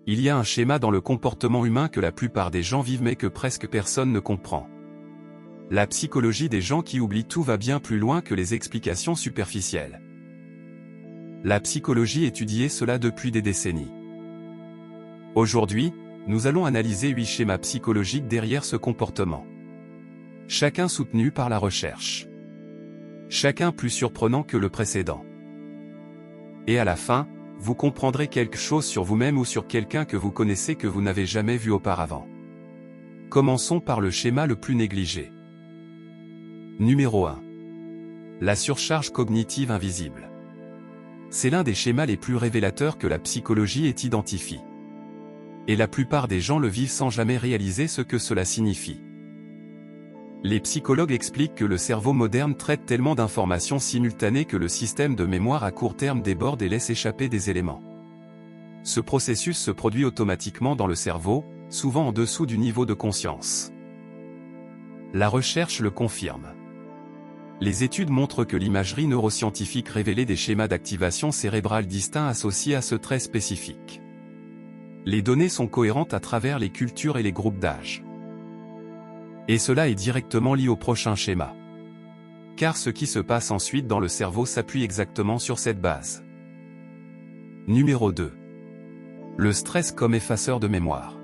Il y a un schéma dans le comportement humain que la plupart des gens vivent mais que presque personne ne comprend. La psychologie des gens qui oublient tout va bien plus loin que les explications superficielles. La psychologie étudie cela depuis des décennies. Aujourd'hui, nous allons analyser 8 schémas psychologiques derrière ce comportement. Chacun soutenu par la recherche. Chacun plus surprenant que le précédent. Et à la fin, vous comprendrez quelque chose sur vous-même ou sur quelqu'un que vous connaissez que vous n'avez jamais vu auparavant. Commençons par le schéma le plus négligé. Numéro 1. La surcharge cognitive invisible. C'est l'un des schémas les plus révélateurs que la psychologie ait identifié. Et la plupart des gens le vivent sans jamais réaliser ce que cela signifie. Les psychologues expliquent que le cerveau moderne traite tellement d'informations simultanées que le système de mémoire à court terme déborde et laisse échapper des éléments. Ce processus se produit automatiquement dans le cerveau, souvent en dessous du niveau de conscience. La recherche le confirme. Les études montrent que l'imagerie neuroscientifique révélait des schémas d'activation cérébrale distincts associés à ce trait spécifique. Les données sont cohérentes à travers les cultures et les groupes d'âge. Et cela est directement lié au prochain schéma. Car ce qui se passe ensuite dans le cerveau s'appuie exactement sur cette base. Numéro 2. Le stress comme effaceur de mémoire.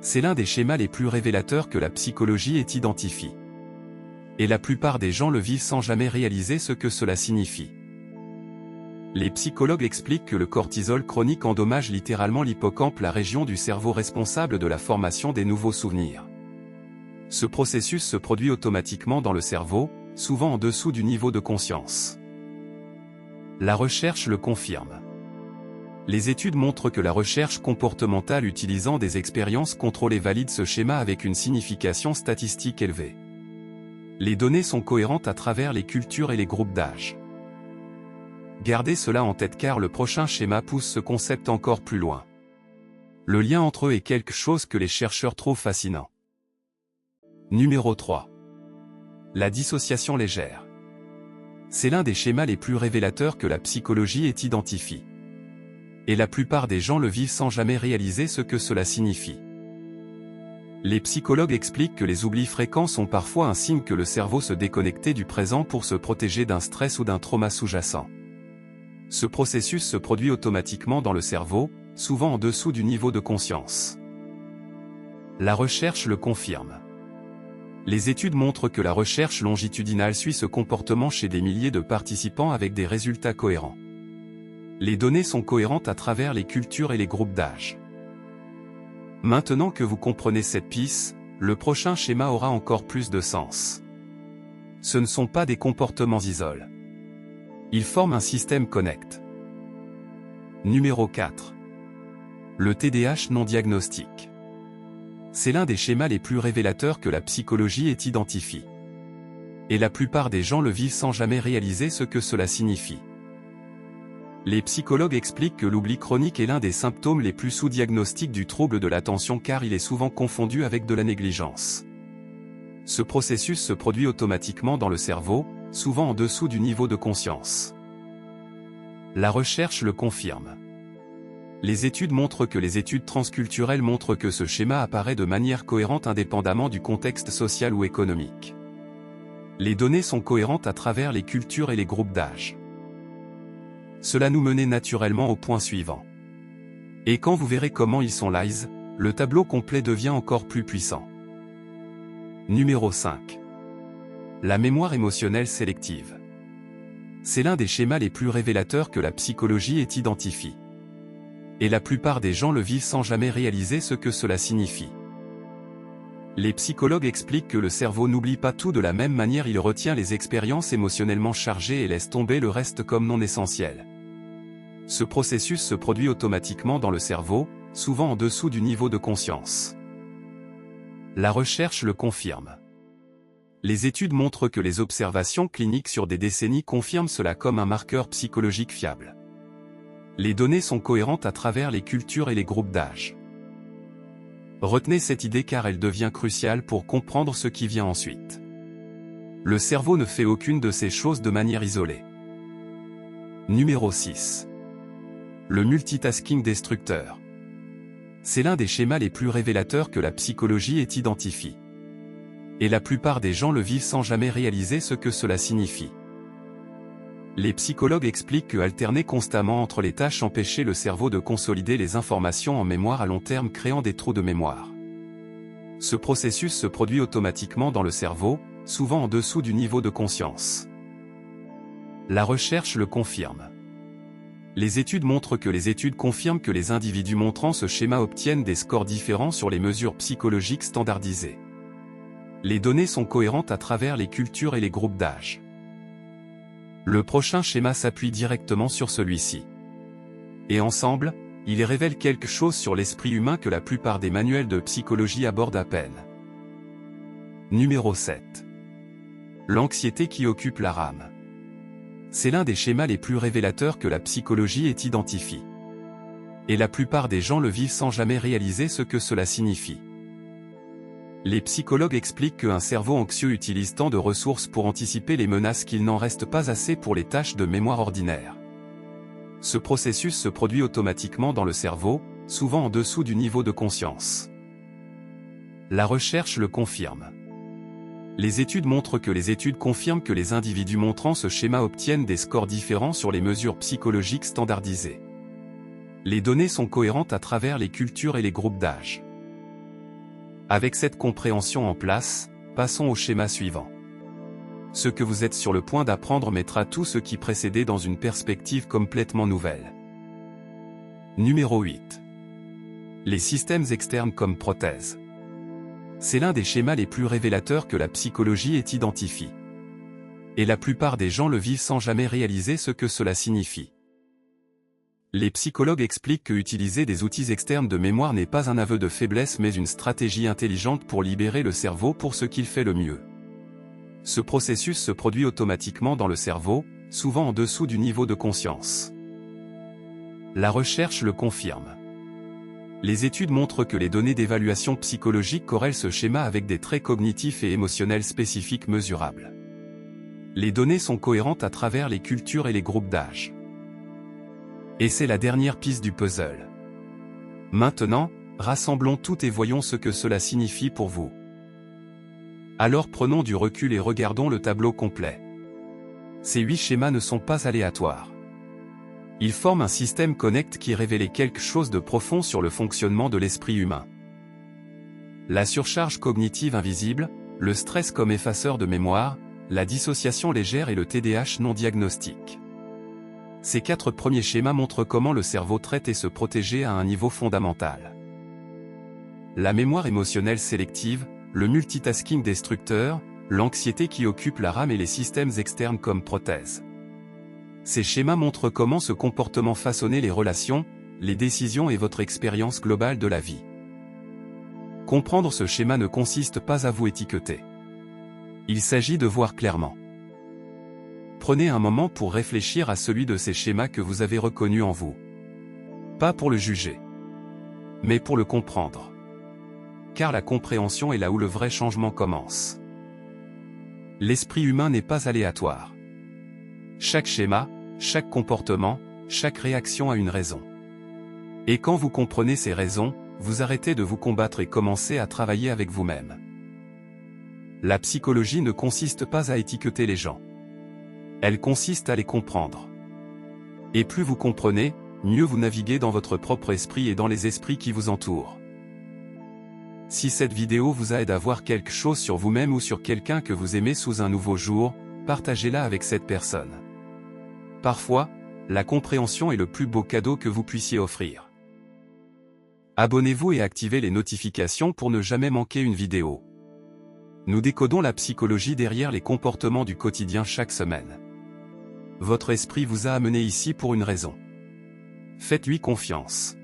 C'est l'un des schémas les plus révélateurs que la psychologie ait identifié. Et la plupart des gens le vivent sans jamais réaliser ce que cela signifie. Les psychologues expliquent que le cortisol chronique endommage littéralement l'hippocampe, la région du cerveau responsable de la formation des nouveaux souvenirs. Ce processus se produit automatiquement dans le cerveau, souvent en dessous du niveau de conscience. La recherche le confirme. Les études montrent que la recherche comportementale utilisant des expériences contrôlées valide ce schéma avec une signification statistique élevée. Les données sont cohérentes à travers les cultures et les groupes d'âge. Gardez cela en tête car le prochain schéma pousse ce concept encore plus loin. Le lien entre eux est quelque chose que les chercheurs trouvent fascinant. Numéro 3. La dissociation légère. C'est l'un des schémas les plus révélateurs que la psychologie ait identifié. Et la plupart des gens le vivent sans jamais réaliser ce que cela signifie. Les psychologues expliquent que les oublis fréquents sont parfois un signe que le cerveau se déconnectait du présent pour se protéger d'un stress ou d'un trauma sous-jacent. Ce processus se produit automatiquement dans le cerveau, souvent en dessous du niveau de conscience. La recherche le confirme. Les études montrent que la recherche longitudinale suit ce comportement chez des milliers de participants avec des résultats cohérents. Les données sont cohérentes à travers les cultures et les groupes d'âge. Maintenant que vous comprenez cette piste, le prochain schéma aura encore plus de sens. Ce ne sont pas des comportements isolés. Ils forment un système connect. Numéro 4. Le TDAH non diagnostique. C'est l'un des schémas les plus révélateurs que la psychologie ait identifié. Et la plupart des gens le vivent sans jamais réaliser ce que cela signifie. Les psychologues expliquent que l'oubli chronique est l'un des symptômes les plus sous-diagnostiques du trouble de l'attention car il est souvent confondu avec de la négligence. Ce processus se produit automatiquement dans le cerveau, souvent en dessous du niveau de conscience. La recherche le confirme. Les études montrent que les études transculturelles montrent que ce schéma apparaît de manière cohérente indépendamment du contexte social ou économique. Les données sont cohérentes à travers les cultures et les groupes d'âge. Cela nous menait naturellement au point suivant. Et quand vous verrez comment ils sont lies, le tableau complet devient encore plus puissant. Numéro 5. La mémoire émotionnelle sélective. C'est l'un des schémas les plus révélateurs que la psychologie ait identifié. Et la plupart des gens le vivent sans jamais réaliser ce que cela signifie. Les psychologues expliquent que le cerveau n'oublie pas tout de la même manière, il retient les expériences émotionnellement chargées et laisse tomber le reste comme non essentiel. Ce processus se produit automatiquement dans le cerveau, souvent en dessous du niveau de conscience. La recherche le confirme. Les études montrent que les observations cliniques sur des décennies confirment cela comme un marqueur psychologique fiable. Les données sont cohérentes à travers les cultures et les groupes d'âge. Retenez cette idée car elle devient cruciale pour comprendre ce qui vient ensuite. Le cerveau ne fait aucune de ces choses de manière isolée. Numéro 6. Le multitasking destructeur. C'est l'un des schémas les plus révélateurs que la psychologie ait identifié. Et la plupart des gens le vivent sans jamais réaliser ce que cela signifie. Les psychologues expliquent que alterner constamment entre les tâches empêchait le cerveau de consolider les informations en mémoire à long terme, créant des trous de mémoire. Ce processus se produit automatiquement dans le cerveau, souvent en dessous du niveau de conscience. La recherche le confirme. Les études confirment que les individus montrant ce schéma obtiennent des scores différents sur les mesures psychologiques standardisées. Les données sont cohérentes à travers les cultures et les groupes d'âge. Le prochain schéma s'appuie directement sur celui-ci. Et ensemble, ils révèlent quelque chose sur l'esprit humain que la plupart des manuels de psychologie abordent à peine. Numéro 7. L'anxiété qui occupe la rame. C'est l'un des schémas les plus révélateurs que la psychologie ait identifié. Et la plupart des gens le vivent sans jamais réaliser ce que cela signifie. Les psychologues expliquent qu'un cerveau anxieux utilise tant de ressources pour anticiper les menaces qu'il n'en reste pas assez pour les tâches de mémoire ordinaires. Ce processus se produit automatiquement dans le cerveau, souvent en dessous du niveau de conscience. La recherche le confirme. Les études confirment que les individus montrant ce schéma obtiennent des scores différents sur les mesures psychologiques standardisées. Les données sont cohérentes à travers les cultures et les groupes d'âge. Avec cette compréhension en place, passons au schéma suivant. Ce que vous êtes sur le point d'apprendre mettra tout ce qui précédait dans une perspective complètement nouvelle. Numéro 8. Les systèmes externes comme prothèses. C'est l'un des schémas les plus révélateurs que la psychologie ait identifié. Et la plupart des gens le vivent sans jamais réaliser ce que cela signifie. Les psychologues expliquent que utiliser des outils externes de mémoire n'est pas un aveu de faiblesse mais une stratégie intelligente pour libérer le cerveau pour ce qu'il fait le mieux. Ce processus se produit automatiquement dans le cerveau, souvent en dessous du niveau de conscience. La recherche le confirme. Les études montrent que les données d'évaluation psychologique corrèlent ce schéma avec des traits cognitifs et émotionnels spécifiques mesurables. Les données sont cohérentes à travers les cultures et les groupes d'âge. Et c'est la dernière piste du puzzle. Maintenant, rassemblons tout et voyons ce que cela signifie pour vous. Alors prenons du recul et regardons le tableau complet. Ces 8 schémas ne sont pas aléatoires. Ils forment un système connecté qui révèle quelque chose de profond sur le fonctionnement de l'esprit humain. La surcharge cognitive invisible, le stress comme effaceur de mémoire, la dissociation légère et le TDAH non diagnostique. Ces 4 premiers schémas montrent comment le cerveau traite et se protéger à un niveau fondamental. La mémoire émotionnelle sélective, le multitasking destructeur, l'anxiété qui occupe la rame et les systèmes externes comme prothèses. Ces schémas montrent comment ce comportement façonnait les relations, les décisions et votre expérience globale de la vie. Comprendre ce schéma ne consiste pas à vous étiqueter. Il s'agit de voir clairement. Prenez un moment pour réfléchir à celui de ces schémas que vous avez reconnu en vous. Pas pour le juger, mais pour le comprendre. Car la compréhension est là où le vrai changement commence. L'esprit humain n'est pas aléatoire. Chaque schéma, chaque comportement, chaque réaction a une raison. Et quand vous comprenez ces raisons, vous arrêtez de vous combattre et commencez à travailler avec vous-même. La psychologie ne consiste pas à étiqueter les gens. Elle consiste à les comprendre. Et plus vous comprenez, mieux vous naviguez dans votre propre esprit et dans les esprits qui vous entourent. Si cette vidéo vous aide à voir quelque chose sur vous-même ou sur quelqu'un que vous aimez sous un nouveau jour, partagez-la avec cette personne. Parfois, la compréhension est le plus beau cadeau que vous puissiez offrir. Abonnez-vous et activez les notifications pour ne jamais manquer une vidéo. Nous décodons la psychologie derrière les comportements du quotidien chaque semaine. Votre esprit vous a amené ici pour une raison. Faites-lui confiance.